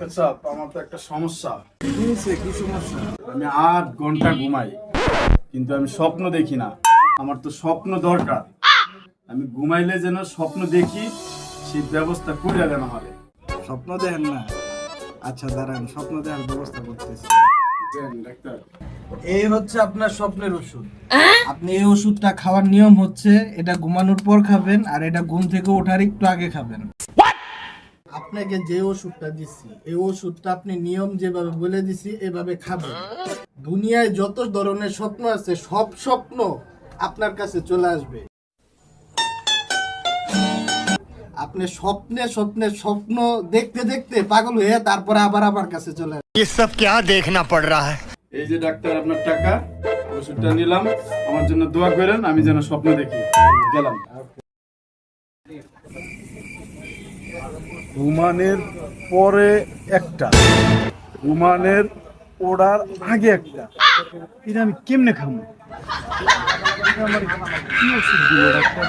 Doctor সাহেব, আমার তো একটা সমস্যা। কি সমস্যা? আমি 8 ঘন্টা ঘুমাই, কিন্তু আমি স্বপ্ন দেখি না। আমার তো স্বপ্ন দরকার। আমি ঘুমাইলে যেন স্বপ্ন দেখি, সেই ব্যবস্থা করে দেন আমারে। স্বপ্ন দেখেন না? আচ্ছা দাঁড়ান, স্বপ্ন দেখার ব্যবস্থা করতেছি। দেন ডাক্তার। এই হচ্ছে আপনার স্বপ্নের ওষুধ। আপনি এই ওষুধটা খাওয়ার নিয়ম হচ্ছে এটা ঘুমানোর পর খাবেন, আর এটা ঘুম থেকে ওঠার একটু আগে খাবেন। আপনাকে যে ওষুধটা দিচ্ছি, এই ওষুধটা আপনি নিয়ম যেভাবে বলে দিছি এভাবে খাবেন। দুনিয়ায় যত ধরনের স্বপ্ন আছে সব স্বপ্ন আপনার কাছে চলে আসবে। আপনি স্বপ্নে স্বপ্নে স্বপ্ন দেখতে দেখতে পাগল হয়ে তারপরে আবার আমার কাছে চলে আসবে। ये सब क्या देखना पड़ रहा है। এই যে ডাক্তার, আপনার টাকা, ওষুধটা নিলাম। আমার জন্য দোয়া করেন, আমি যেন স্বপ্ন দেখি। গেলাম। ঘুমানের পরে একটা, ঘুমানের ওড়ার আগে একটা, এটা আমি কেমনে খাবো? এটা আমার কি ওষুধ দিল ডাক্তার?